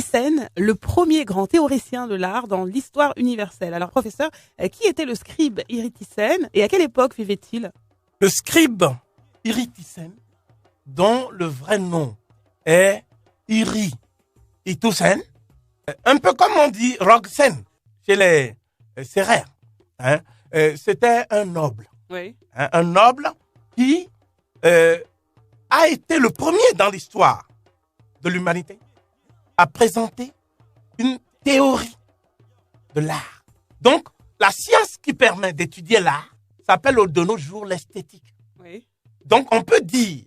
Thyssen, le premier grand théoricien de l'art dans l'histoire universelle. Alors, professeur, qui était le scribe Iri Thyssen et à quelle époque vivait-il? Le scribe Iri Thyssen, dont le vrai nom est Iri Thyssen, un peu comme on dit Rogsen chez les Sérères. Hein? C'était un noble. Oui. Hein? Un noble qui a été le premier dans l'histoire de l'humanité à présenter une théorie de l'art. Donc, la science qui permet d'étudier l'art s'appelle de nos jours l'esthétique. Oui. Donc, on peut dire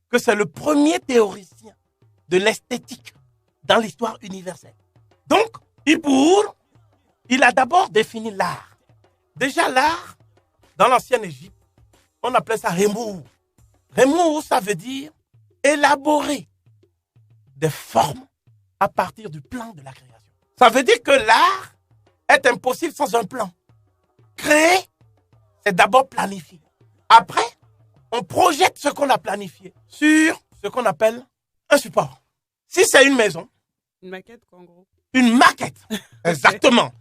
que c'est le premier théoricien de l'esthétique dans l'histoire universelle. Donc, Ibour, il a d'abord défini l'art. Déjà, l'art, dans l'ancienne Égypte, on appelait ça Remour. Remour, ça veut dire élaborer des formes à partir du plan de la création. Ça veut dire que l'art est impossible sans un plan. Créer, c'est d'abord planifier. Après, on projette ce qu'on a planifié sur ce qu'on appelle un support. Si c'est une maison, Une maquette, quoi, en gros. une maquette, exactement.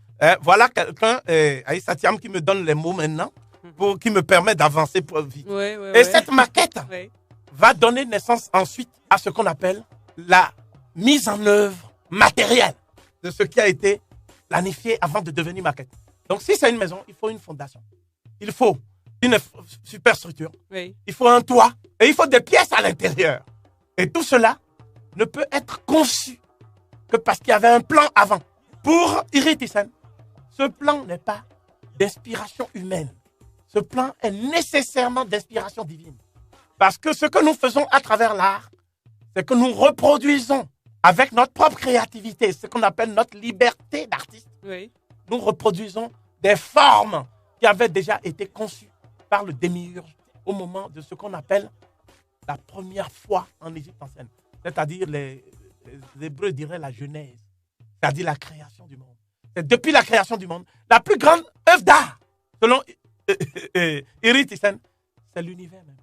Voilà quelqu'un, Aïssa Thiam, qui me donne les mots maintenant, qui me permet d'avancer vite. Et cette maquette va donner naissance ensuite à ce qu'on appelle la mise en œuvre matérielle de ce qui a été planifié avant de devenir maquette. Donc, si c'est une maison, il faut une fondation. Il faut une superstructure. Oui. Il faut un toit. Et il faut des pièces à l'intérieur. Et tout cela ne peut être conçu que parce qu'il y avait un plan avant. Pour Iri Thyssen, ce plan n'est pas d'inspiration humaine. Ce plan est nécessairement d'inspiration divine. Parce que ce que nous faisons à travers l'art, c'est que nous reproduisons avec notre propre créativité, ce qu'on appelle notre liberté d'artiste. Oui. Nous reproduisons des formes qui avaient déjà été conçues par le démiurge au moment de ce qu'on appelle la première fois en Égypte ancienne. C'est-à-dire, les Hébreux diraient la Genèse, c'est-à-dire la création du monde. C'est depuis la création du monde, la plus grande œuvre d'art, selon Iri Thyssen, c'est l'univers même.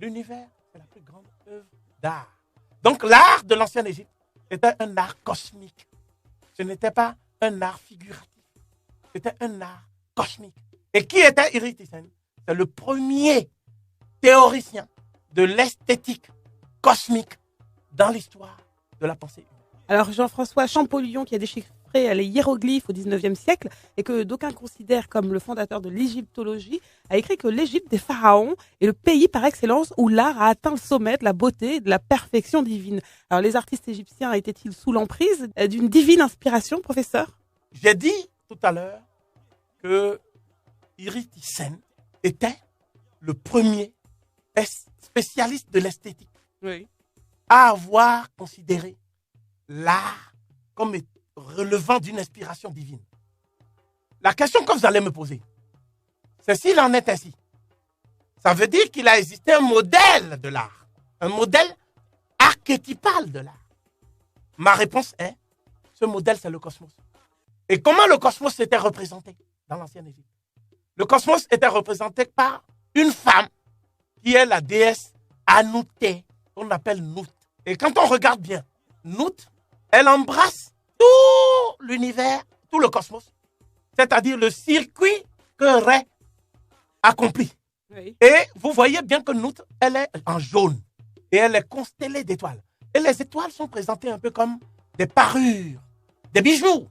L'univers, c'est la plus grande œuvre d'art. Donc, l'art de l'ancienne Égypte était un art cosmique. Ce n'était pas un art figuratif. C'était un art cosmique. Et qui était Iri Thyssen? C'est le premier théoricien de l'esthétique cosmique dans l'histoire de la pensée humaine. Alors, Jean-François Champollion, qui a déchiffré les hiéroglyphes au 19e siècle et que d'aucuns considèrent comme le fondateur de l'égyptologie, a écrit que l'Égypte des pharaons est le pays par excellence où l'art a atteint le sommet de la beauté et de la perfection divine. Alors, les artistes égyptiens étaient-ils sous l'emprise d'une divine inspiration, professeur? J'ai dit tout à l'heure que Iri Thyssen était le premier spécialiste de l'esthétique à avoir considéré l'art comme relevant d'une inspiration divine. La question que vous allez me poser, c'est s'il en est ainsi. Ça veut dire qu'il a existé un modèle de l'art, un modèle archétypal de l'art. Ma réponse est, ce modèle, c'est le cosmos. Et comment le cosmos était représenté dans l'ancienne Égypte? Le cosmos était représenté par une femme qui est la déesse Anouté, qu'on appelle Nout. Et quand on regarde bien, Nout, elle embrasse tout l'univers, tout le cosmos, c'est-à-dire le circuit que Ré accomplit. Oui. Et vous voyez bien que Nout, elle est en jaune et elle est constellée d'étoiles. Et les étoiles sont présentées un peu comme des parures, des bijoux.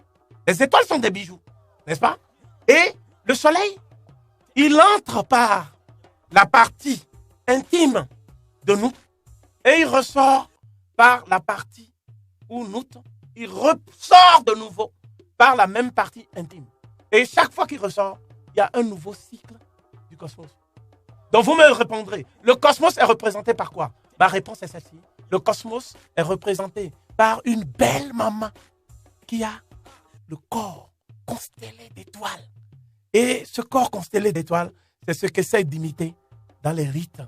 Les étoiles sont des bijoux, n'est-ce pas? Et le soleil, il entre par la partie intime de Nout et il ressort par la partie où Nout, il ressort de nouveau par la même partie intime. Et chaque fois qu'il ressort, il y a un nouveau cycle du cosmos. Donc vous me répondrez, le cosmos est représenté par quoi? Ma réponse est celle-ci. Le cosmos est représenté par une belle maman qui a le corps constellé d'étoiles. Et ce corps constellé d'étoiles, c'est ce qu'essaie d'imiter dans les rites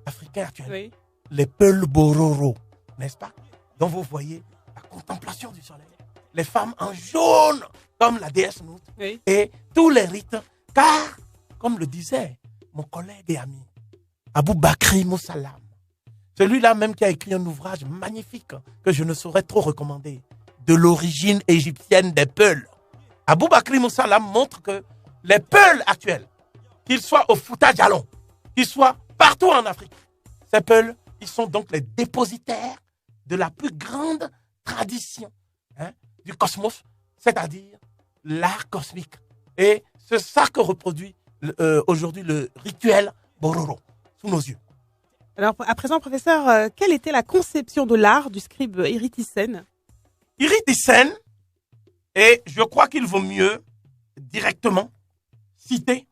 africains actuels. Oui. Les Peul Bororo, n'est-ce pas? Donc vous voyez la contemplation du soleil. Les femmes en jaune, comme la déesse Nout. Oui. Et tous les rites, car, comme le disait mon collègue et ami, Abou Bakri Moussalam, celui-là même qui a écrit un ouvrage magnifique que je ne saurais trop recommander, de l'origine égyptienne des Peuls. Aboubakry Moussa Lam montre que les Peuls actuels, qu'ils soient au Fouta Djallon, qu'ils soient partout en Afrique, ces Peuls, ils sont donc les dépositaires de la plus grande tradition du cosmos, c'est-à-dire l'art cosmique. Et c'est ça que reproduit aujourd'hui le rituel Bororo, sous nos yeux. Alors, à présent, professeur, quelle était la conception de l'art du scribe Iri Thyssen? Iri Thyssen, et je crois qu'il vaut mieux directement citer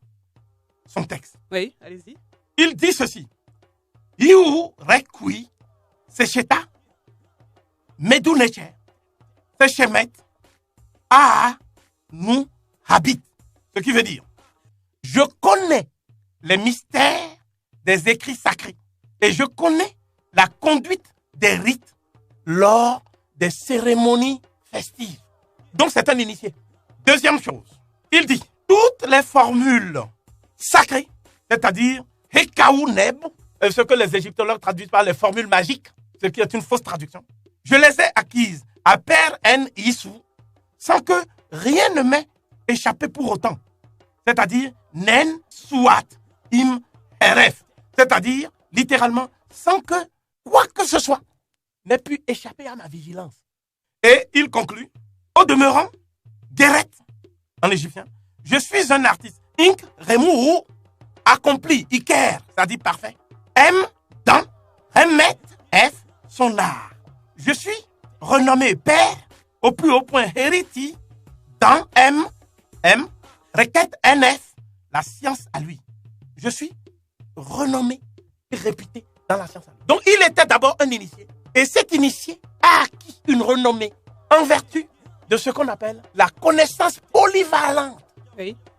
son texte. Oui, allez-y. Il dit ceci. Iu requi secheta meduneche sechemet a nous habite. Ce qui veut dire, je connais les mystères des écrits sacrés et je connais la conduite des rites lors des cérémonies festives. Donc c'est un initié. Deuxième chose, il dit, toutes les formules sacrées, c'est-à-dire Hekaou Neb, ce que les égyptologues traduisent par les formules magiques, ce qui est une fausse traduction, je les ai acquises à Père En Issou sans que rien ne m'ait échappé pour autant. C'est-à-dire Nen Suat Im Eref, c'est-à-dire littéralement sans que quoi que ce soit n'ait pu échapper à ma vigilance. Et il conclut, au demeurant, Geret, en égyptien, je suis un artiste. Ink, Remou, accompli, Iker, c'est-à-dire parfait. M, dans, Remet, F, son art. Je suis renommé père au plus haut point Hériti, dans M, requête NF, la science à lui. Je suis renommé et réputé dans la science à lui. Donc il était d'abord un initié. Et cet initié a acquis une renommée en vertu de ce qu'on appelle la connaissance polyvalente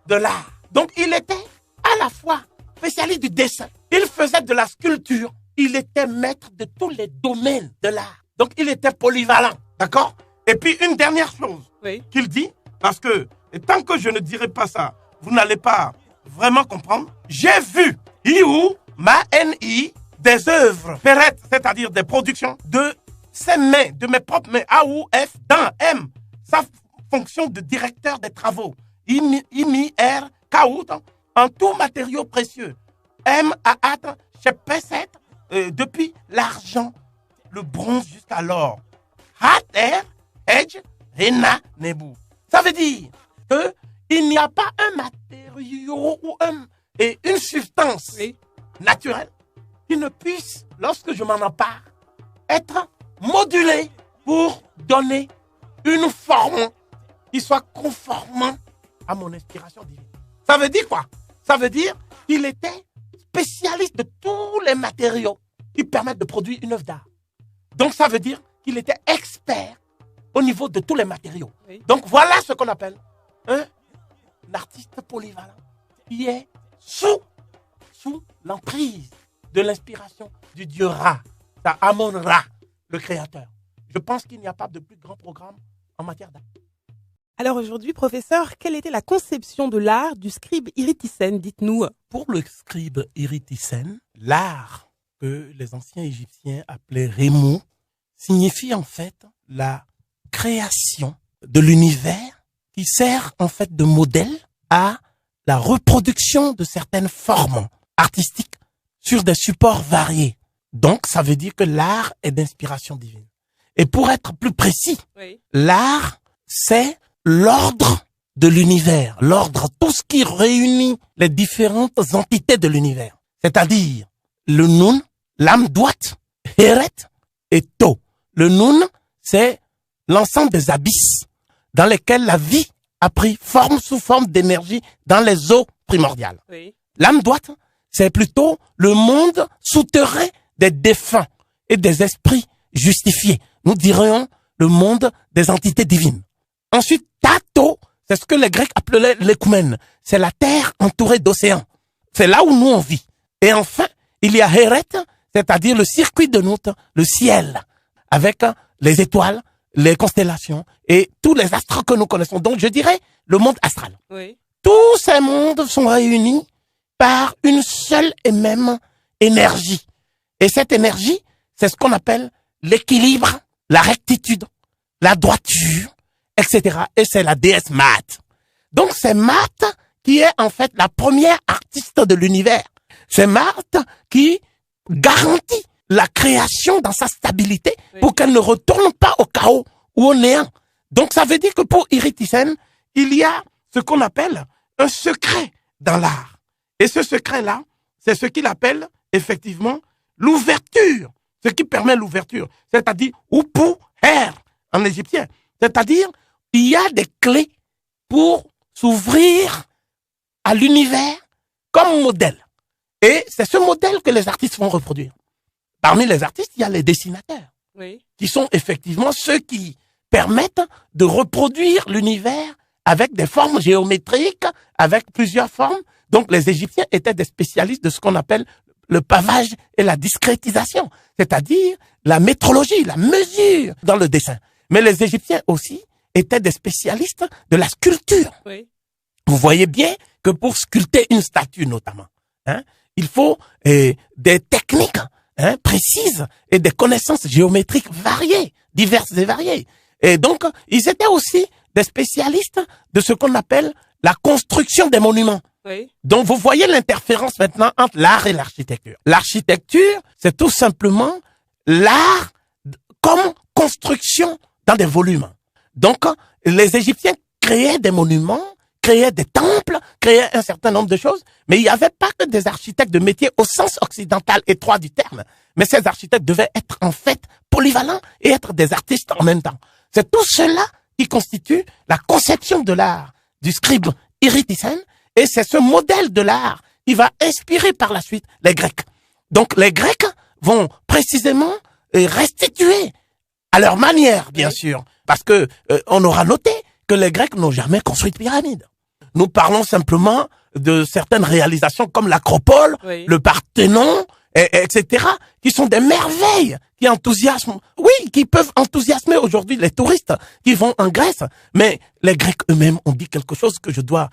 de l'art. Donc il était à la fois spécialiste du dessin, il faisait de la sculpture, il était maître de tous les domaines de l'art. Donc il était polyvalent, d'accord? Et puis une dernière chose qu'il dit, parce que et tant que je ne dirai pas ça, vous n'allez pas vraiment comprendre. J'ai vu Iou Ma N.I. des œuvres pérettes, c'est-à-dire des productions de ses mains, de mes propres mains, A ou F, dans M, sa fonction de directeur des travaux, IMI, R, K, en tout matériau précieux, M, A, A, chez P7, depuis l'argent, le bronze jusqu'à l'or, Hat, R, Edge, Rena, Nebu. Ça veut dire qu'il n'y a pas un matériau ou une substance naturelle qui ne puisse, lorsque je m'en empare, être modulé pour donner une forme qui soit conforme à mon inspiration divine. Ça veut dire quoi? Ça veut dire qu'il était spécialiste de tous les matériaux qui permettent de produire une œuvre d'art. Donc ça veut dire qu'il était expert au niveau de tous les matériaux. Donc voilà ce qu'on appelle un artiste polyvalent qui est sous l'emprise de l'inspiration du dieu Ra, Amon-Ra, le créateur. Je pense qu'il n'y a pas de plus grand programme en matière d'art. Alors aujourd'hui, professeur, quelle était la conception de l'art du scribe Iri Thyssen? Dites-nous. Pour le scribe Iri Thyssen, l'art que les anciens Égyptiens appelaient Remou signifie en fait la création de l'univers qui sert en fait de modèle à la reproduction de certaines formes artistiques sur des supports variés. Donc, ça veut dire que l'art est d'inspiration divine. Et pour être plus précis, l'art, c'est l'ordre de l'univers, l'ordre, tout ce qui réunit les différentes entités de l'univers. C'est-à-dire le Nun, l'Amdouat, Heret et To. Le Nun, c'est l'ensemble des abysses dans lesquels la vie a pris forme sous forme d'énergie dans les eaux primordiales. L'Amdouat, c'est plutôt le monde souterrain des défunts et des esprits justifiés. Nous dirions le monde des entités divines. Ensuite, Tato, c'est ce que les Grecs appelaient l'écoumène. C'est la terre entourée d'océans. C'est là où nous on vit. Et enfin, il y a Heret, c'est-à-dire le circuit de Nout, le ciel, avec les étoiles, les constellations et tous les astres que nous connaissons. Donc, je dirais le monde astral. Tous ces mondes sont réunis par une seule et même énergie. Et cette énergie, c'est ce qu'on appelle l'équilibre, la rectitude, la droiture, etc. Et c'est la déesse Maat. Donc c'est Maat qui est en fait la première artiste de l'univers. C'est Maat qui garantit la création dans sa stabilité pour qu'elle ne retourne pas au chaos ou au néant. Donc ça veut dire que pour Irit Thyssen, il y a ce qu'on appelle un secret dans l'art. Et ce secret-là, c'est ce qu'il appelle effectivement l'ouverture, ce qui permet l'ouverture, c'est-à-dire Upu Her en égyptien. C'est-à-dire, il y a des clés pour s'ouvrir à l'univers comme modèle. Et c'est ce modèle que les artistes vont reproduire. Parmi les artistes, il y a les dessinateurs, qui sont effectivement ceux qui permettent de reproduire l'univers avec des formes géométriques, avec plusieurs formes. Donc les Égyptiens étaient des spécialistes de ce qu'on appelle le pavage et la discrétisation, c'est-à-dire la métrologie, la mesure dans le dessin. Mais les Égyptiens aussi étaient des spécialistes de la sculpture. Vous voyez bien que pour sculpter une statue notamment, il faut des techniques précises et des connaissances géométriques variées, diverses et variées. Et donc, ils étaient aussi des spécialistes de ce qu'on appelle la construction des monuments. Donc, vous voyez l'interférence maintenant entre l'art et l'architecture. L'architecture, c'est tout simplement l'art comme construction dans des volumes. Donc, les Égyptiens créaient des monuments, créaient des temples, créaient un certain nombre de choses, mais il n'y avait pas que des architectes de métier au sens occidental étroit du terme. Mais ces architectes devaient être en fait polyvalents et être des artistes en même temps. C'est tout cela qui constitue la conception de l'art du scribe Irit Thyssen, et c'est ce modèle de l'art qui va inspirer par la suite les Grecs. Donc les Grecs vont précisément restituer à leur manière, bien sûr, parce que on aura noté que les Grecs n'ont jamais construit de pyramide. Nous parlons simplement de certaines réalisations comme l'Acropole, le Parthénon, etc., qui sont des merveilles qui enthousiasment, qui peuvent enthousiasmer aujourd'hui les touristes qui vont en Grèce. Mais les Grecs eux-mêmes ont dit quelque chose que je dois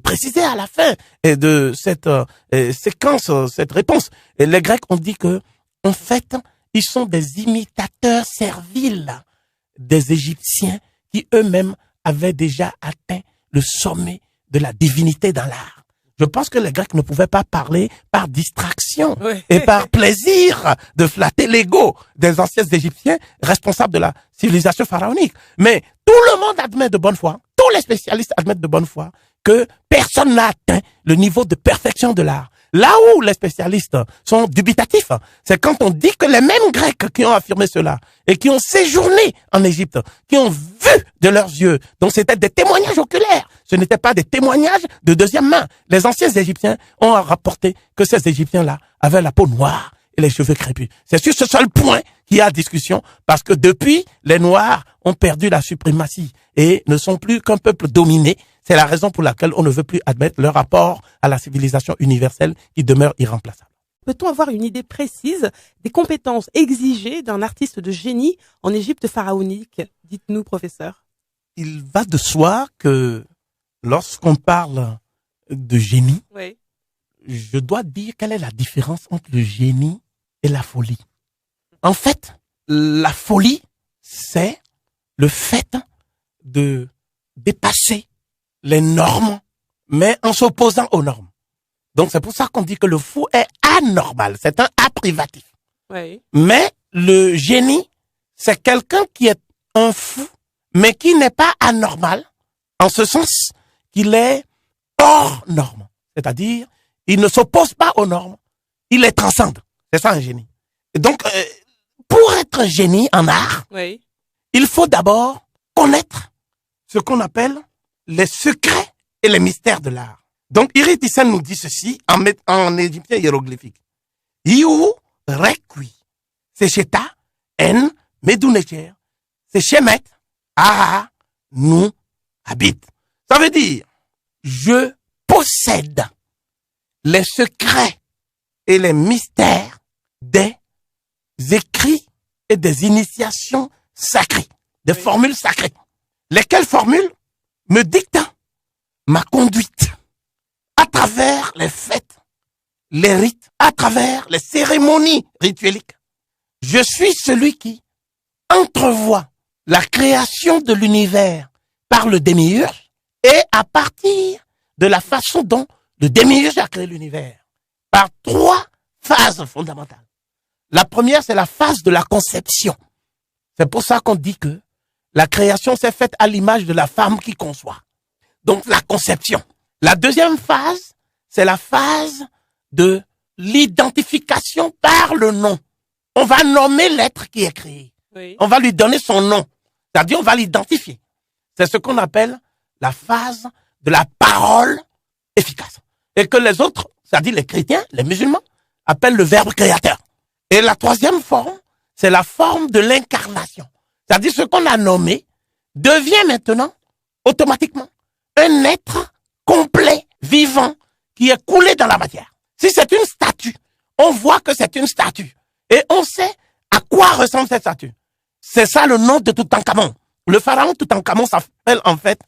préciser à la fin de cette séquence, cette réponse. Et les Grecs ont dit que, en fait, ils sont des imitateurs serviles des Égyptiens qui eux-mêmes avaient déjà atteint le sommet de la divinité dans l'art. Je pense que les Grecs ne pouvaient pas parler par distraction et par plaisir de flatter l'ego des anciens Égyptiens responsables de la civilisation pharaonique. Mais tout le monde admet de bonne foi, tous les spécialistes admettent de bonne foi que personne n'a atteint le niveau de perfection de l'art. Là où les spécialistes sont dubitatifs, c'est quand on dit que les mêmes Grecs qui ont affirmé cela et qui ont séjourné en Égypte, qui ont vu de leurs yeux, donc c'était des témoignages oculaires, ce n'étaient pas des témoignages de deuxième main. Les anciens Égyptiens ont rapporté que ces Égyptiens-là avaient la peau noire et les cheveux crépus. C'est sur ce seul point qu'il y a discussion, parce que depuis, les Noirs ont perdu la suprématie et ne sont plus qu'un peuple dominé. C'est la raison pour laquelle on ne veut plus admettre leur rapport à la civilisation universelle qui demeure irremplaçable. Peut-on avoir une idée précise des compétences exigées d'un artiste de génie en Égypte pharaonique? Dites-nous, professeur. Il va de soi que lorsqu'on parle de génie, je dois dire quelle est la différence entre le génie et la folie. En fait, la folie, c'est le fait de dépasser les normes, mais en s'opposant aux normes. Donc c'est pour ça qu'on dit que le fou est anormal, c'est un A privatif. Mais le génie, c'est quelqu'un qui est un fou, mais qui n'est pas anormal, en ce sens qu'il est hors norme. C'est-à-dire, il ne s'oppose pas aux normes, il les transcende. C'est ça un génie. Et donc, pour être génie en art, il faut d'abord connaître ce qu'on appelle les secrets et les mystères de l'art. Donc, Irit Thyssen nous dit ceci en égyptien hiéroglyphique. Iou rekui, c'est cheta, en, medunecher, c'est chemet, aha, nous, habite. Ça veut dire, je possède les secrets et les mystères des écrits et des initiations sacrées, des formules sacrées. Lesquelles formules me dictent ma conduite à travers les fêtes, les rites, à travers les cérémonies ritueliques. Je suis celui qui entrevoit la création de l'univers par le démiurge et à partir de la façon dont le démiurge a créé l'univers par 3 phases fondamentales. La première, c'est la phase de la conception. C'est pour ça qu'on dit que la création s'est faite à l'image de la femme qui conçoit. Donc la conception. La deuxième phase, c'est la phase de l'identification par le nom. On va nommer l'être qui est créé. Oui. On va lui donner son nom. C'est-à-dire, on va l'identifier. C'est ce qu'on appelle la phase de la parole efficace. Et que les autres, c'est-à-dire les chrétiens, les musulmans, appellent le verbe créateur. Et la troisième forme, c'est la forme de l'incarnation. C'est-à-dire, ce qu'on a nommé devient maintenant, automatiquement, un être complet, vivant, qui est coulé dans la matière. Si c'est une statue, on voit que c'est une statue. Et on sait à quoi ressemble cette statue. C'est ça le nom de Toutankhamon. Le pharaon Toutankhamon s'appelle en fait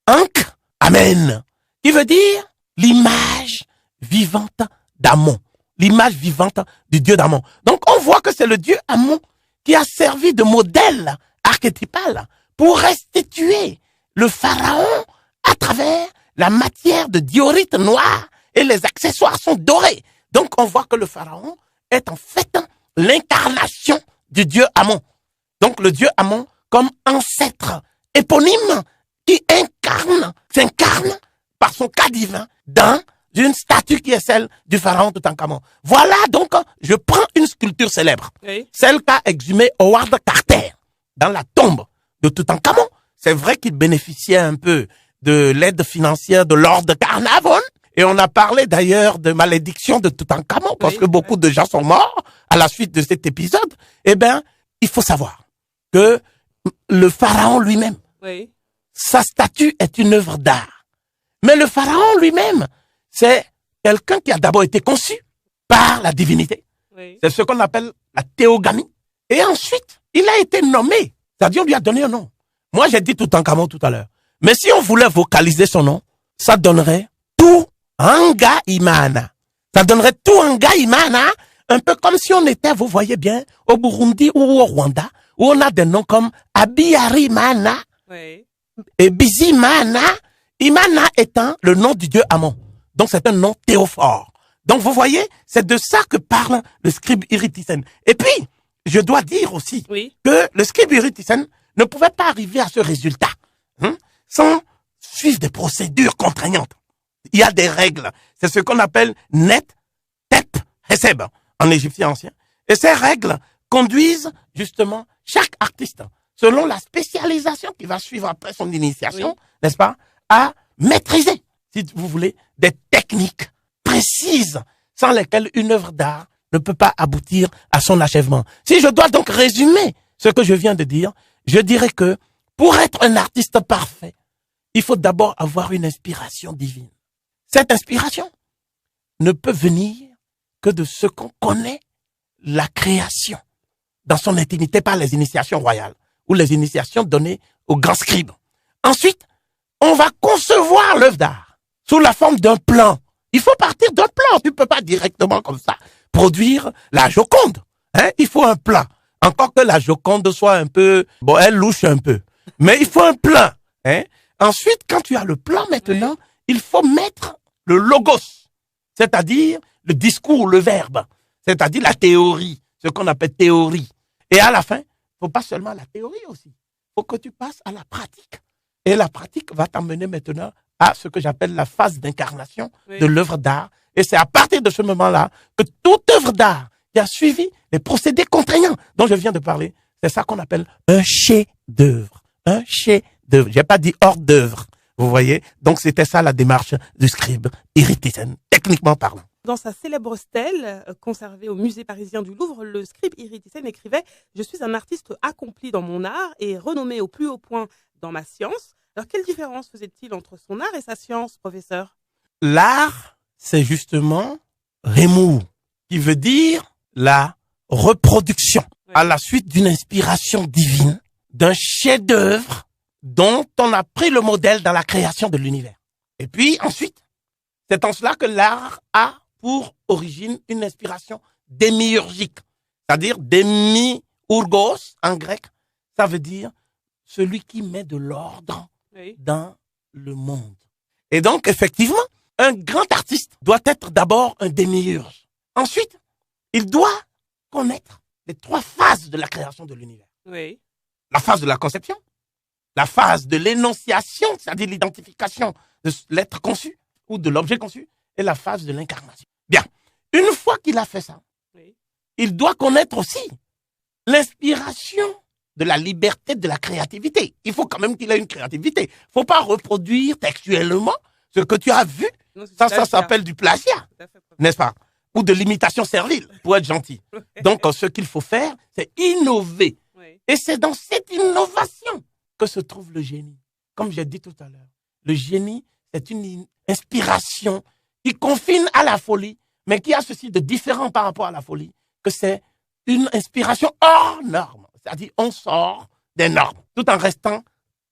Tout-Ankh-Amen, qui veut dire l'image vivante d'Amon, l'image vivante du dieu d'Amon. Donc on voit que c'est le dieu Amon qui a servi de modèle archétypal pour restituer le pharaon à travers la matière de diorite noire et les accessoires sont dorés. Donc on voit que le pharaon est en fait l'incarnation du dieu Amon. Donc le dieu Amon comme ancêtre éponyme qui s'incarne par son cas divin dans une statue qui est celle du pharaon Toutankhamon. Voilà donc, je prends une sculpture célèbre, oui. Celle qu'a exhumée Howard Carter dans la tombe de Toutankhamon. C'est vrai qu'il bénéficiait un peu de l'aide financière de Lord Carnarvon. Et on a parlé d'ailleurs de malédiction de Toutankhamon parce que beaucoup de gens sont morts à la suite de cet épisode. Eh bien, il faut savoir que le pharaon lui-même, sa statue est une œuvre d'art. Mais le pharaon lui-même, c'est quelqu'un qui a d'abord été conçu par la divinité. C'est ce qu'on appelle la théogamie. Et ensuite, il a été nommé. C'est-à-dire, on lui a donné un nom. Moi, j'ai dit Toutankhamon tout à l'heure. Mais si on voulait vocaliser son nom, ça donnerait Tuanga Imana. Ça donnerait Tuanga Imana, un peu comme si on était, vous voyez bien, au Burundi ou au Rwanda, où on a des noms comme Abiyarimana et Bizimana, Imana étant le nom du dieu Amon. Donc c'est un nom théophore. Donc vous voyez, c'est de ça que parle le scribe Iritisen. Et puis, je dois dire aussi que le scribe Iritisen ne pouvait pas arriver à ce résultat sans suivre des procédures contraignantes. Il y a des règles. C'est ce qu'on appelle Net, Tep, Heseb en égyptien ancien. Et ces règles conduisent justement chaque artiste, selon la spécialisation qu'il va suivre après son initiation, n'est-ce pas, à maîtriser, si vous voulez, des techniques précises sans lesquelles une œuvre d'art ne peut pas aboutir à son achèvement. Si je dois donc résumer ce que je viens de dire, je dirais que pour être un artiste parfait, il faut d'abord avoir une inspiration divine. Cette inspiration ne peut venir que de ce qu'on connaît la création dans son intimité par les initiations royales ou les initiations données aux grands scribes. Ensuite, on va concevoir l'œuvre d'art sous la forme d'un plan. Il faut partir d'un plan. Tu ne peux pas directement comme ça produire la Joconde. Il faut un plan. Encore que la Joconde soit un peu, bon, elle louche un peu. Mais il faut un plan. Ensuite, quand tu as le plan maintenant, il faut mettre le logos, c'est-à-dire le discours, le verbe, c'est-à-dire la théorie, ce qu'on appelle théorie. Et à la fin, il ne faut pas seulement la théorie aussi. Il faut que tu passes à la pratique. Et la pratique va t'emmener maintenant à ce que j'appelle la phase d'incarnation de l'œuvre d'art. Et c'est à partir de ce moment-là que toute œuvre d'art qui a suivi les procédés contraignants dont je viens de parler, c'est ça qu'on appelle un chef-d'œuvre. Un chef-d'œuvre. Je n'ai pas dit hors d'œuvre. Vous voyez? Donc c'était ça la démarche du scribe Iritisen, techniquement parlant. Dans sa célèbre stèle, conservée au musée parisien du Louvre, le scribe Iritisen écrivait « Je suis un artiste accompli dans mon art et renommé au plus haut point dans ma science ». Alors, quelle différence faisait-il entre son art et sa science, professeur? L'art, c'est justement remou, qui veut dire la reproduction à la suite d'une inspiration divine, d'un chef-d'œuvre dont on a pris le modèle dans la création de l'univers. Et puis ensuite, c'est en cela que l'art a pour origine une inspiration démiurgique, c'est-à-dire démiurgos en grec, Ça veut dire celui qui met de l'ordre Oui. dans le monde. Et donc, effectivement, un grand artiste doit être d'abord un démiurge. Ensuite, il doit connaître les 3 phases de la création de l'univers. Oui. La phase de la conception, la phase de l'énonciation, c'est-à-dire l'identification de l'être conçu ou de l'objet conçu, et la phase de l'incarnation. Bien, une fois qu'il a fait ça, Oui. il doit connaître aussi l'inspiration de la liberté de la créativité. Il faut quand même qu'il ait une créativité. Il ne faut pas reproduire textuellement ce que tu as vu. Non, Ça s'appelle du plagiat, n'est-ce pas? Ou de l'imitation servile, pour être gentil. Donc, ce qu'il faut faire, c'est innover. Oui. Et c'est dans cette innovation que se trouve le génie. Comme j'ai dit tout à l'heure, le génie, c'est une inspiration qui confine à la folie, mais qui a ceci de différent par rapport à la folie, que c'est une inspiration hors norme. C'est-à-dire, on sort des normes, tout en restant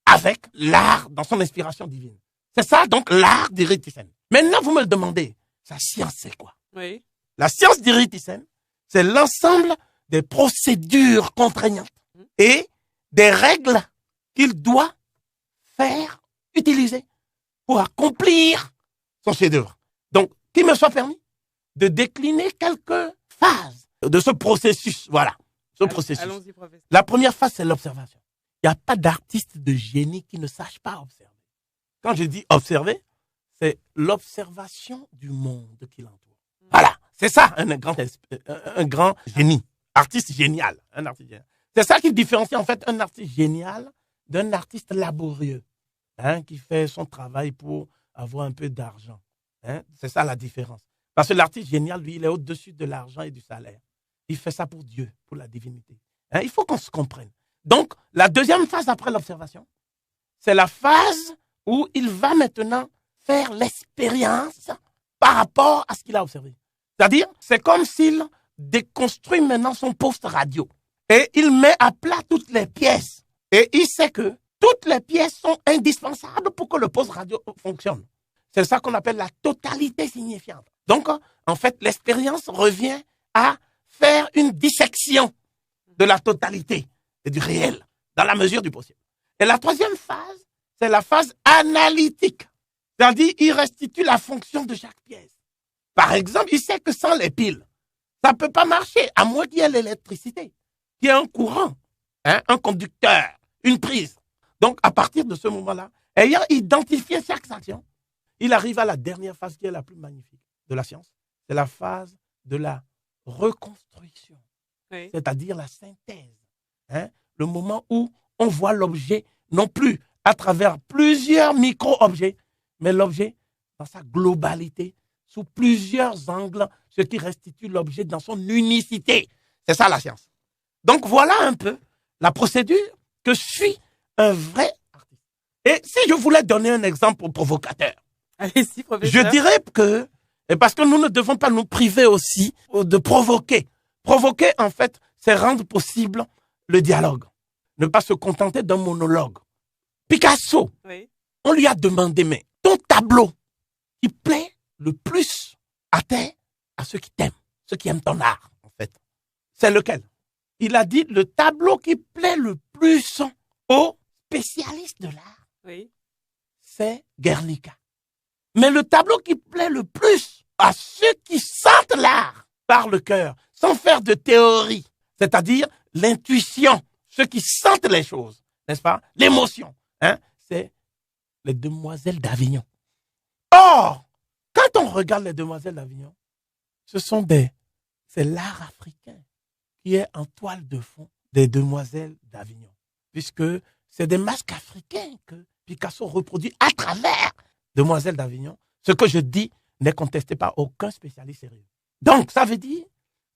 avec l'art dans son inspiration divine. C'est ça, donc, l'art d'Irit Thyssen. Maintenant, vous me le demandez, sa science, c'est quoi? Oui. La science d'Irit Thyssen, c'est l'ensemble des procédures contraignantes et des règles qu'il doit faire, utiliser pour accomplir son chef-d'œuvre. Donc, qu'il me soit permis de décliner quelques phases de ce processus. Voilà, ce processus. Allons-y, professeur. La première phase, c'est l'observation. Il n'y a pas d'artiste de génie qui ne sache pas observer. Quand je dis observer, c'est l'observation du monde qui l'entoure. Voilà, c'est ça un grand génie, artiste génial, un artiste génial. C'est ça qui différencie en fait un artiste génial d'un artiste laborieux, qui fait son travail pour avoir un peu d'argent. C'est ça la différence. Parce que l'artiste génial, lui, il est au-dessus de l'argent et du salaire. Il fait ça pour Dieu, pour la divinité. Il faut qu'on se comprenne. Donc, la deuxième phase après l'observation, c'est la phase où il va maintenant faire l'expérience par rapport à ce qu'il a observé. C'est-à-dire, c'est comme s'il déconstruit maintenant son poste radio. Et il met à plat toutes les pièces. Et il sait que toutes les pièces sont indispensables pour que le poste radio fonctionne. C'est ça qu'on appelle la totalité signifiante. Donc, en fait, l'expérience revient à faire une dissection de la totalité et du réel, dans la mesure du possible. Et la troisième phase, c'est la phase analytique. C'est-à-dire, il restitue la fonction de chaque pièce. Par exemple, il sait que sans les piles, ça ne peut pas marcher, à moins qu'il y ait l'électricité, qu'il y ait un courant, un conducteur, une prise. Donc, à partir de ce moment-là, ayant identifié chaque action, il arrive à la dernière phase qui est la plus magnifique de la science. C'est la phase de la reconstruction, oui. C'est-à-dire la synthèse. Le moment où on voit l'objet, non plus à travers plusieurs micro-objets, mais l'objet dans sa globalité, sous plusieurs angles, ce qui restitue l'objet dans son unicité. C'est ça la science. Donc voilà un peu la procédure que suit un vrai artiste. Et si je voulais donner un exemple provocateur, allez-y, professeur. Je dirais que, parce que nous ne devons pas nous priver aussi de provoquer. Provoquer, en fait, c'est rendre possible le dialogue. Ne pas se contenter d'un monologue. Picasso, oui. On lui a demandé, mais ton tableau qui plaît le plus à ceux qui t'aiment, ceux qui aiment ton art, en fait, c'est lequel? Il a dit, le tableau qui plaît le plus aux spécialistes de l'art, oui. C'est Guernica. Mais le tableau qui plaît le plus à ceux qui sentent l'art par le cœur, sans faire de théorie, c'est-à-dire l'intuition, ceux qui sentent les choses, n'est-ce pas? L'émotion, c'est les Demoiselles d'Avignon. Or, quand on regarde les Demoiselles d'Avignon, c'est l'art africain qui est en toile de fond des Demoiselles d'Avignon, puisque c'est des masques africains que Picasso reproduit à travers Demoiselles d'Avignon. Ce que je dis n'est contesté par aucun spécialiste sérieux. Donc, ça veut dire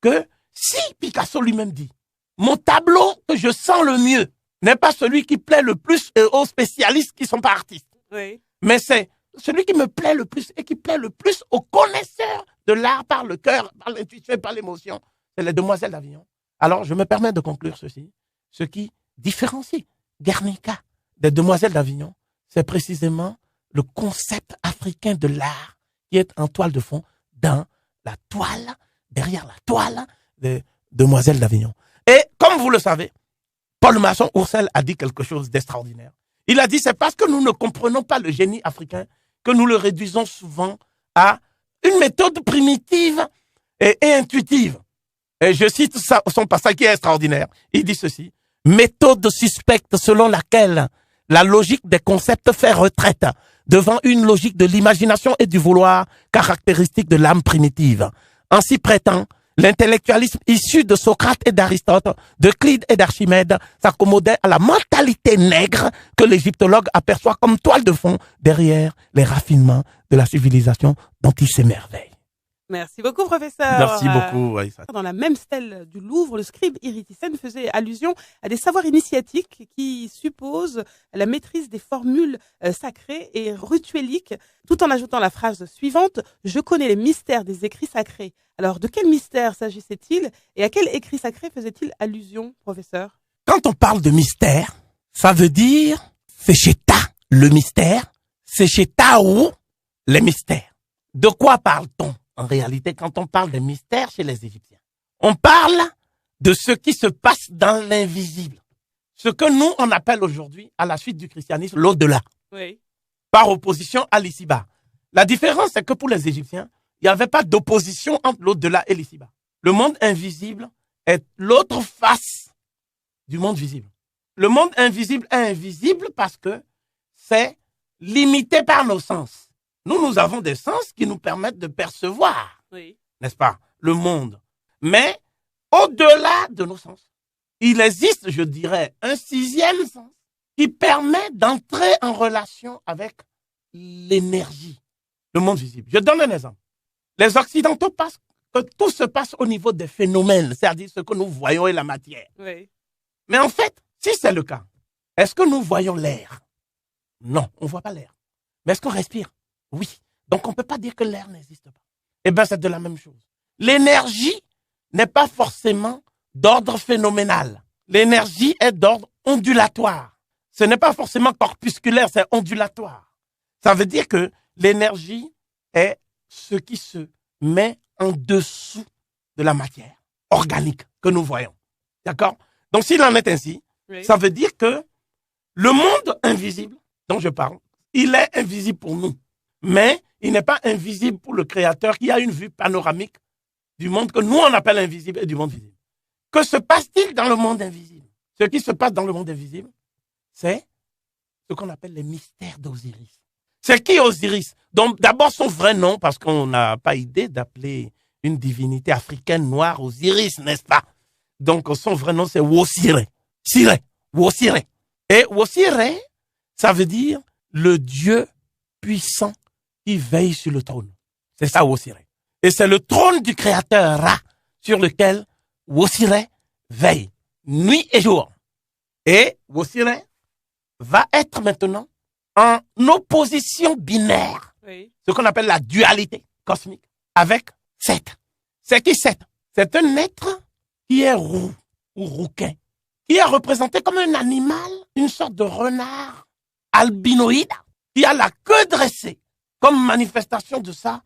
que si Picasso lui-même dit « Mon tableau que je sens le mieux n'est pas celui qui plaît le plus aux spécialistes qui ne sont pas artistes, oui. Mais c'est celui qui me plaît le plus et qui plaît le plus aux connaisseurs de l'art par le cœur, par l'intuition et par l'émotion, c'est les Demoiselles d'Avignon. » Alors, je me permets de conclure ceci. Ce qui différencie Guernica des Demoiselles d'Avignon, c'est précisément le concept africain de l'art qui est en toile de fond dans la toile, derrière la toile des Demoiselles d'Avignon. Et comme vous le savez, Paul Masson Oursel a dit quelque chose d'extraordinaire. Il a dit, c'est parce que nous ne comprenons pas le génie africain que nous le réduisons souvent à une méthode primitive et intuitive. Et je cite son passage qui est extraordinaire. Il dit ceci: méthode suspecte selon laquelle la logique des concepts fait retraite devant une logique de l'imagination et du vouloir caractéristique de l'âme primitive. En s'y prêtant, l'intellectualisme issu de Socrate et d'Aristote, d'Euclide et d'Archimède s'accommodait à la mentalité nègre que l'égyptologue aperçoit comme toile de fond derrière les raffinements de la civilisation dont il s'émerveille. Merci beaucoup, professeur. Merci beaucoup. Dans la même stèle du Louvre, le scribe Irit Isen faisait allusion à des savoirs initiatiques qui supposent la maîtrise des formules sacrées et ritueliques, tout en ajoutant la phrase suivante: « Je connais les mystères des écrits sacrés ». Alors, de quel mystère s'agissait-il et à quel écrit sacré faisait-il allusion, professeur? Quand on parle de mystère, ça veut dire c'est chez Ta, le mystère, c'est chez Taou, les mystères. De quoi parle-t-on en réalité quand on parle de mystère chez les Égyptiens? On parle de ce qui se passe dans l'invisible. Ce que nous, on appelle aujourd'hui, à la suite du christianisme, l'au-delà. Oui. Par opposition à l'ici-bas. La différence, c'est que pour les Égyptiens, il n'y avait pas d'opposition entre l'au-delà et l'ici-bas. Le monde invisible est l'autre face du monde visible. Le monde invisible est invisible parce que c'est limité par nos sens. Nous avons des sens qui nous permettent de percevoir, oui, n'est-ce pas, le monde. Mais au-delà de nos sens, il existe, je dirais, un sixième sens qui permet d'entrer en relation avec l'énergie, le monde visible. Je donne un exemple. Les Occidentaux pensent que tout se passe au niveau des phénomènes, c'est-à-dire ce que nous voyons est la matière. oui. Mais en fait, si c'est le cas, est-ce que nous voyons l'air? Non, on ne voit pas l'air. Mais est-ce qu'on respire? Oui. Donc on ne peut pas dire que l'air n'existe pas. Eh bien, c'est de la même chose. L'énergie n'est pas forcément d'ordre phénoménal. L'énergie est d'ordre ondulatoire. Ce n'est pas forcément corpusculaire, c'est ondulatoire. Ça veut dire que l'énergie est ce qui se met en dessous de la matière organique que nous voyons. D'accord? Donc s'il en est ainsi, oui, ça veut dire que le monde invisible dont je parle, il est invisible pour nous. Mais il n'est pas invisible pour le Créateur qui a une vue panoramique du monde que nous on appelle invisible et du monde visible. Que se passe-t-il dans le monde invisible? Ce qui se passe dans le monde invisible, c'est ce qu'on appelle les mystères d'Osiris. C'est qui Osiris? Donc d'abord son vrai nom, parce qu'on n'a pas idée d'appeler une divinité africaine noire Osiris, n'est-ce pas? Donc son vrai nom c'est Wosire. Wosire. Et Wosire, ça veut dire le Dieu puissant qui veille sur le trône. C'est ça Wosire. Et c'est le trône du Créateur Ra sur lequel Wosire veille nuit et jour. Et Wosire va être maintenant en opposition binaire, oui, ce qu'on appelle la dualité cosmique, avec Seth. C'est qui Seth? C'est un être qui est roux ou rouquin, qui est représenté comme un animal, une sorte de renard albinoïde, qui a la queue dressée comme manifestation de sa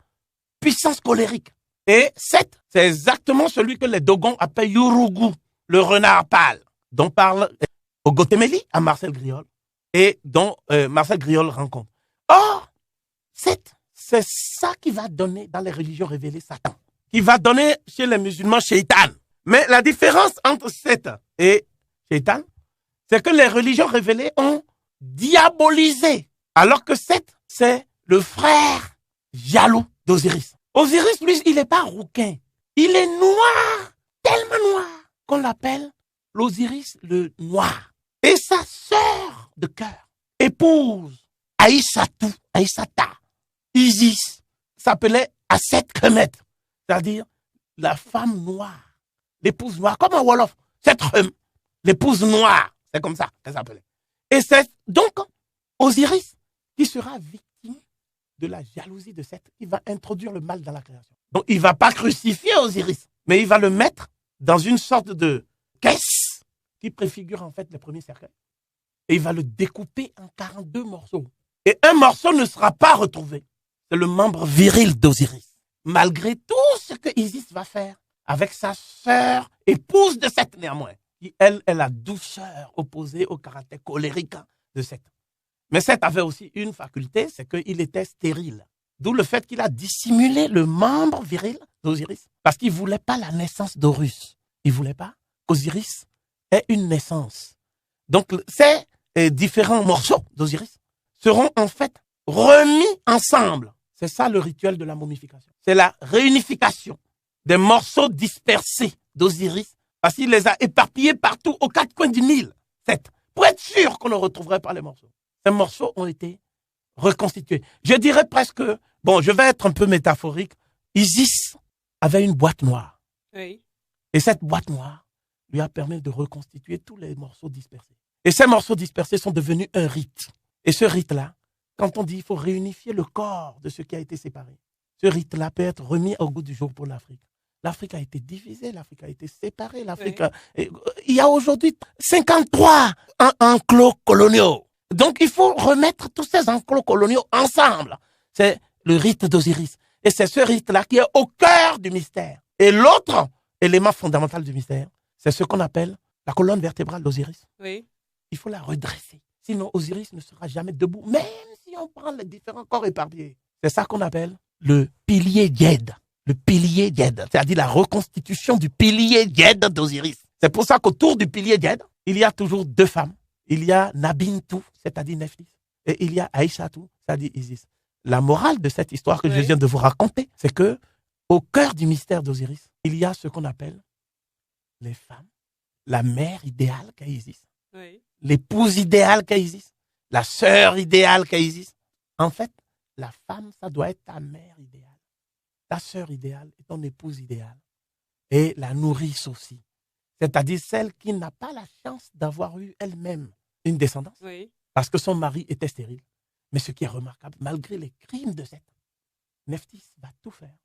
puissance colérique. Et Seth, c'est exactement celui que les Dogons appellent Yurugu, le renard pâle, dont parle Ogotemeli à Marcel Griol et dont Marcel Griol rencontre. Or, Seth, c'est ça qui va donner dans les religions révélées Satan, qui va donner chez les musulmans Shaitan. Mais la différence entre Seth et Shaitan, c'est que les religions révélées ont diabolisé, alors que Seth, c'est le frère jaloux d'Osiris. Osiris, lui, il n'est pas rouquin. Il est noir, tellement noir, qu'on l'appelle l'Osiris le noir. Et sa sœur de cœur, épouse Aïssata, Isis, s'appelait Aset Kemet, c'est-à-dire la femme noire, l'épouse noire, comme un Wolof, l'épouse noire, c'est comme ça qu'elle s'appelait. Et c'est donc Osiris qui sera victime de la jalousie de Seth, qui va introduire le mal dans la création. Donc il ne va pas crucifier Osiris, mais il va le mettre dans une sorte de caisse qui préfigure en fait les premiers cercueils. Et il va le découper en 42 morceaux. Et un morceau ne sera pas retrouvé. C'est le membre viril d'Osiris. Malgré tout ce que Isis va faire avec sa sœur, épouse de Seth néanmoins, qui, elle, est la douceur opposée au caractère colérique de Seth. Mais Seth avait aussi une faculté, c'est qu'il était stérile. D'où le fait qu'il a dissimulé le membre viril d'Osiris, parce qu'il ne voulait pas la naissance d'Horus. Il ne voulait pas qu'Osiris ait une naissance. Donc, ces différents morceaux d'Osiris seront en fait remis ensemble. C'est ça le rituel de la momification. C'est la réunification des morceaux dispersés d'Osiris, parce qu'il les a éparpillés partout aux quatre coins du Nil. Pour être sûr qu'on ne retrouverait pas les morceaux. Ces morceaux ont été reconstitués. Je dirais presque, bon, je vais être un peu métaphorique, Isis avait une boîte noire. Oui. Et cette boîte noire lui a permis de reconstituer tous les morceaux dispersés. Et ces morceaux dispersés sont devenus un rite. Et ce rite-là, quand on dit qu'il faut réunifier le corps de ce qui a été séparé, ce rite-là peut être remis au goût du jour pour l'Afrique. L'Afrique a été divisée, l'Afrique a été séparée, il y a aujourd'hui 53 enclos coloniaux. Donc il faut remettre tous ces enclos coloniaux ensemble. C'est le rite d'Osiris. Et c'est ce rite-là qui est au cœur du mystère. Et l'autre élément fondamental du mystère, c'est ce qu'on appelle la colonne vertébrale d'Osiris. Oui. Il faut la redresser. Sinon, Osiris ne sera jamais debout, même si on prend les différents corps éparpillés. C'est ça qu'on appelle le pilier Djed. Le pilier Djed, c'est-à-dire la reconstitution du pilier Djed d'Osiris. C'est pour ça qu'autour du pilier Djed, il y a toujours deux femmes. Il y a Nabintou, c'est-à-dire Nephthys, et il y a Aïchatou, c'est-à-dire Isis. La morale de cette histoire que je viens de vous raconter, c'est que au cœur du mystère d'Osiris, il y a ce qu'on appelle les femmes, la mère idéale qu'est Isis, l'épouse idéale qu'est Isis, la sœur idéale qu'est Isis. En fait, la femme, ça doit être ta mère idéale. Ta sœur idéale est ton épouse idéale. Et la nourrice aussi. C'est-à-dire celle qui n'a pas la chance d'avoir eu elle-même une descendance. Oui. Parce que son mari était stérile. Mais ce qui est remarquable, malgré les crimes de Seth, Nephthys va tout faire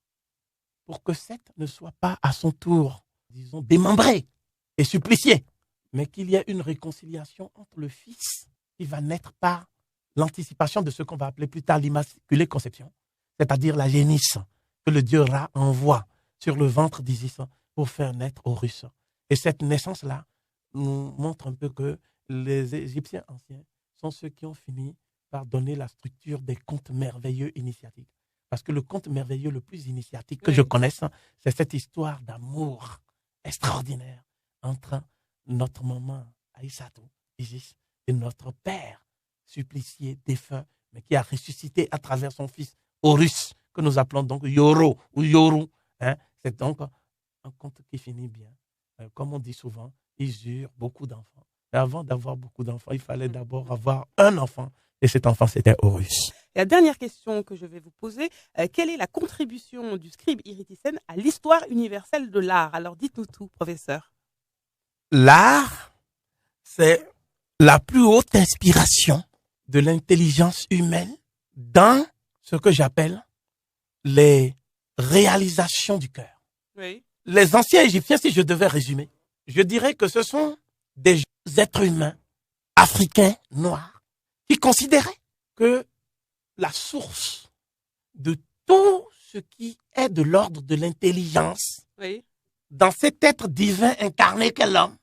pour que Seth ne soit pas à son tour, disons, démembré et supplicié. Mais qu'il y ait une réconciliation entre le fils qui va naître par l'anticipation de ce qu'on va appeler plus tard l'immaculée conception. C'est-à-dire la génisse que le dieu Ra envoie sur le ventre d'Isis pour faire naître Horus. Et cette naissance-là nous montre un peu que les Égyptiens anciens sont ceux qui ont fini par donner la structure des contes merveilleux initiatiques. Parce que le conte merveilleux le plus initiatique que je connaisse, c'est cette histoire d'amour extraordinaire entre notre maman Aïssatou, Isis, et notre père supplicié, défunt, mais qui a ressuscité à travers son fils Horus, que nous appelons donc Yoro ou Yoru. Hein? C'est donc un conte qui finit bien. Comme on dit souvent, ils eurent beaucoup d'enfants. Mais avant d'avoir beaucoup d'enfants, il fallait d'abord avoir un enfant. Et cet enfant, c'était Horus. La dernière question que je vais vous poser, quelle est la contribution du scribe Irithyssen à l'histoire universelle de l'art? Alors dites-nous tout, professeur. L'art, c'est la plus haute inspiration de l'intelligence humaine dans ce que j'appelle les réalisations du cœur. Oui. Les anciens Égyptiens, si je devais résumer, je dirais que ce sont des êtres humains africains noirs qui considéraient que la source de tout ce qui est de l'ordre de l'intelligence dans cet être divin incarné qu'est l'homme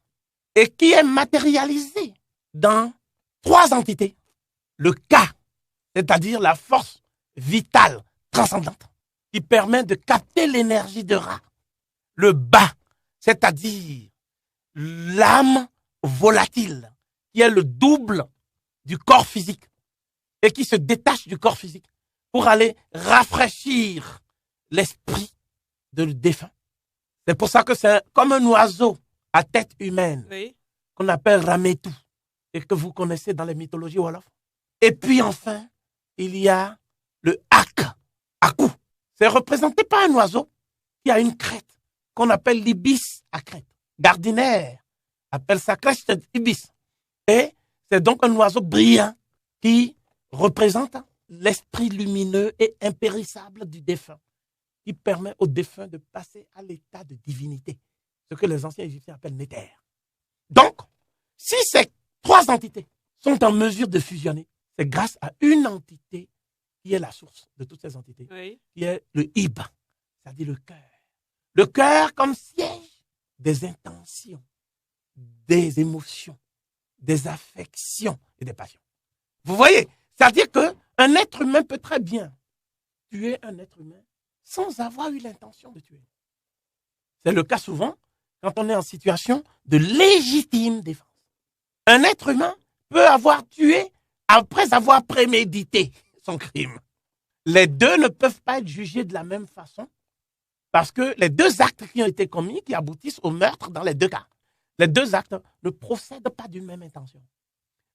et qui est matérialisé dans trois entités. Le Ka, c'est-à-dire la force vitale transcendante qui permet de capter l'énergie de Ra. Le Ba, c'est-à-dire l'âme volatile qui est le double du corps physique et qui se détache du corps physique pour aller rafraîchir l'esprit de le défunt. C'est pour ça que c'est comme un oiseau à tête humaine qu'on appelle Rametu et que vous connaissez dans les mythologies wolof. Et puis enfin, il y a le Ak, Aku. C'est représenté par un oiseau qui a une crête qu'on appelle l'ibis à crête. Gardiner appelle sa crête ibis. Et c'est donc un oiseau brillant qui représente l'esprit lumineux et impérissable du défunt, qui permet au défunt de passer à l'état de divinité, ce que les anciens Égyptiens appellent Néter. Donc, si ces trois entités sont en mesure de fusionner, c'est grâce à une entité qui est la source de toutes ces entités, qui est le Ib, c'est-à-dire le cœur. Le cœur comme siège des intentions, des émotions, des affections et des passions. Vous voyez, c'est-à-dire qu'un être humain peut très bien tuer un être humain sans avoir eu l'intention de tuer. C'est le cas souvent quand on est en situation de légitime défense. Un être humain peut avoir tué après avoir prémédité son crime. Les deux ne peuvent pas être jugés de la même façon parce que les deux actes qui ont été commis, qui aboutissent au meurtre dans les deux cas, les deux actes ne procèdent pas d'une même intention.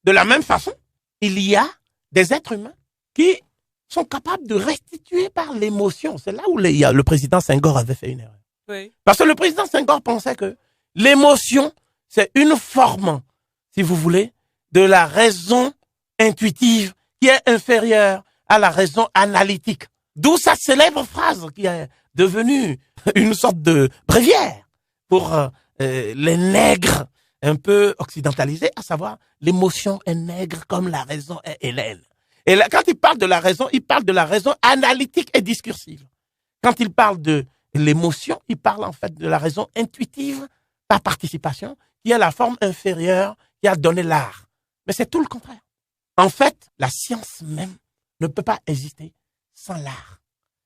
De la même façon, il y a des êtres humains qui sont capables de restituer par l'émotion. C'est là où le président Senghor avait fait une erreur. Oui. Parce que le président Senghor pensait que l'émotion, c'est une forme, si vous voulez, de la raison intuitive qui est inférieure à la raison analytique. D'où sa célèbre phrase qui est devenue une sorte de bréviaire pour les nègres un peu occidentalisés, à savoir l'émotion est nègre comme la raison est hélène. Et là, quand il parle de la raison, il parle de la raison analytique et discursive. Quand il parle de l'émotion, il parle en fait de la raison intuitive par participation, qui est la forme inférieure qui a donné l'art. Mais c'est tout le contraire. En fait, la science même ne peut pas exister sans l'art.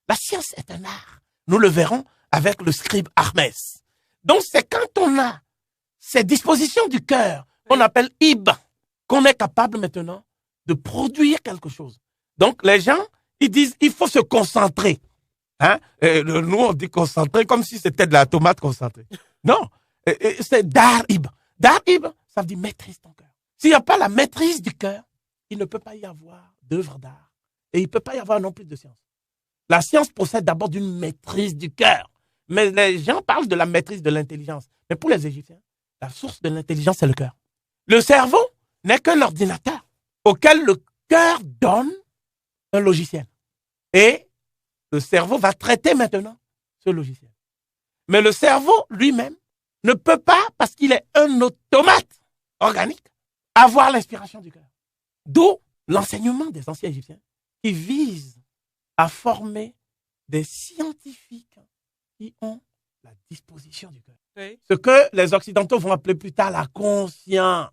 La science est un art. Nous le verrons avec le scribe Hermès. Donc c'est quand on a ces dispositions du cœur qu'on appelle ib, qu'on est capable maintenant de produire quelque chose. Donc les gens, ils disent il faut se concentrer. Hein? Nous on dit concentrer comme si c'était de la tomate concentrée. Non, c'est darib. Darib, ça veut dire maîtrise ton cœur. S'il n'y a pas la maîtrise du cœur, il ne peut pas y avoir d'œuvre d'art. Et il ne peut pas y avoir non plus de science. La science procède d'abord d'une maîtrise du cœur. Mais les gens parlent de la maîtrise de l'intelligence. Mais pour les Égyptiens, la source de l'intelligence, c'est le cœur. Le cerveau n'est qu'un ordinateur auquel le cœur donne un logiciel. Et le cerveau va traiter maintenant ce logiciel. Mais le cerveau lui-même ne peut pas, parce qu'il est un automate organique, avoir l'inspiration du cœur. D'où l'enseignement des anciens Égyptiens qui vise à former des scientifiques qui ont la disposition du cœur. Oui. Ce que les Occidentaux vont appeler plus tard la conscience.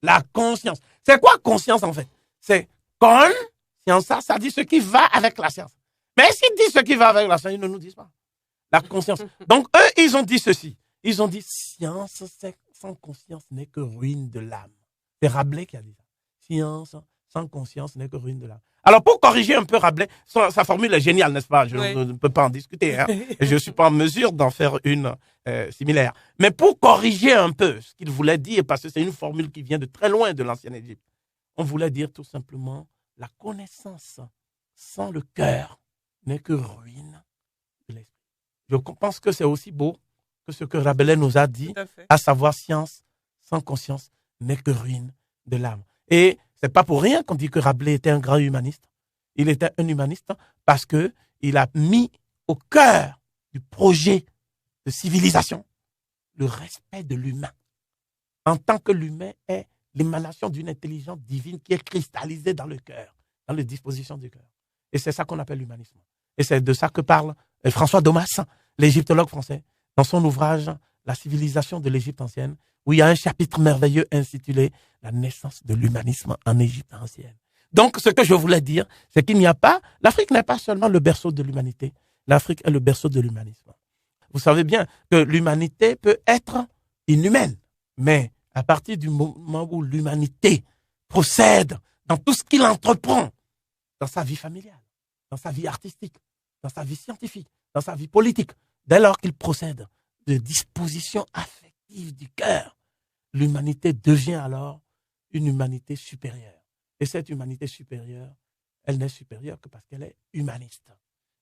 La conscience. C'est quoi conscience en fait? C'est conscience, ça dit ce qui va avec la science. Mais s'ils disent ce qui va avec la science, ils ne nous disent pas. La conscience. Donc eux, ils ont dit ceci. Ils ont dit science sans conscience n'est que ruine de l'âme. C'est Rabelais qui a dit ça. Science sans conscience n'est que ruine de l'âme. Alors, pour corriger un peu Rabelais, sa formule est géniale, n'est-ce pas? Je ne peux pas en discuter. Hein? Et je ne suis pas en mesure d'en faire une similaire. Mais pour corriger un peu ce qu'il voulait dire, parce que c'est une formule qui vient de très loin de l'ancienne Égypte, on voulait dire tout simplement la connaissance sans le cœur n'est que ruine de l'esprit. Je pense que c'est aussi beau que ce que Rabelais nous a dit, à savoir science sans conscience n'est que ruine de l'âme. Et c'est pas pour rien qu'on dit que Rabelais était un grand humaniste. Il était un humaniste parce que il a mis au cœur du projet de civilisation le respect de l'humain. En tant que l'humain est l'émanation d'une intelligence divine qui est cristallisée dans le cœur, dans les dispositions du cœur. Et c'est ça qu'on appelle l'humanisme. Et c'est de ça que parle François Domas, l'égyptologue français, dans son ouvrage « La civilisation de l'Égypte ancienne », où il y a un chapitre merveilleux intitulé « La naissance de l'humanisme en Égypte ancienne ». Donc, ce que je voulais dire, c'est qu'il n'y a pas... L'Afrique n'est pas seulement le berceau de l'humanité. L'Afrique est le berceau de l'humanisme. Vous savez bien que l'humanité peut être inhumaine, mais à partir du moment où l'humanité procède dans tout ce qu'il entreprend, dans sa vie familiale, dans sa vie artistique, dans sa vie scientifique, dans sa vie politique, dès lors qu'il procède de dispositions affectives du cœur, l'humanité devient alors une humanité supérieure. Et cette humanité supérieure, elle n'est supérieure que parce qu'elle est humaniste.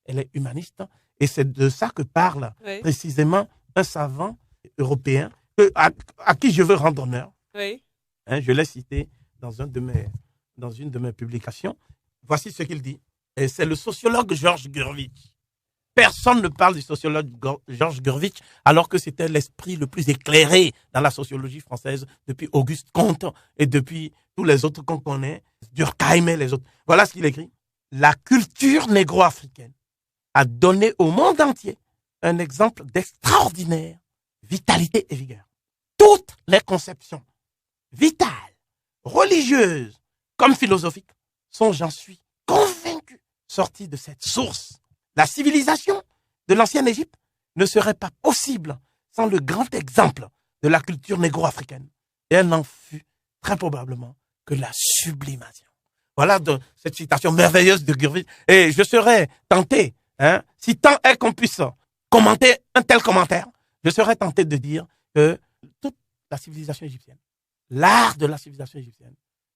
Elle est humaniste et c'est de ça que parle précisément un savant européen à qui je veux rendre honneur. Oui. Hein, je l'ai cité dans une de mes publications. Voici ce qu'il dit. Et c'est le sociologue Georges Gurvitch. Personne ne parle du sociologue Georges Gurvitch alors que c'était l'esprit le plus éclairé dans la sociologie française depuis Auguste Comte et depuis tous les autres qu'on connaît, Durkheim et les autres. Voilà ce qu'il écrit. La culture négro-africaine a donné au monde entier un exemple d'extraordinaire vitalité et vigueur. Tous toutes les conceptions vitales, religieuses comme philosophiques sont, j'en suis convaincu, sorties de cette source. La civilisation de l'ancienne Égypte ne serait pas possible sans le grand exemple de la culture négro-africaine. Et elle n'en fut très probablement que la sublimation. Voilà cette citation merveilleuse de Gurvitch. Et je serais tenté, si tant est qu'on puisse commenter un tel commentaire, je serais tenté de dire que toute la civilisation égyptienne, l'art de la civilisation égyptienne,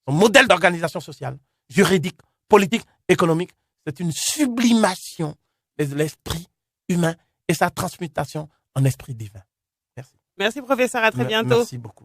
son modèle d'organisation sociale, juridique, politique, économique, c'est une sublimation de l'esprit humain et sa transmutation en esprit divin. Merci. Merci professeur, à très bientôt. Merci beaucoup.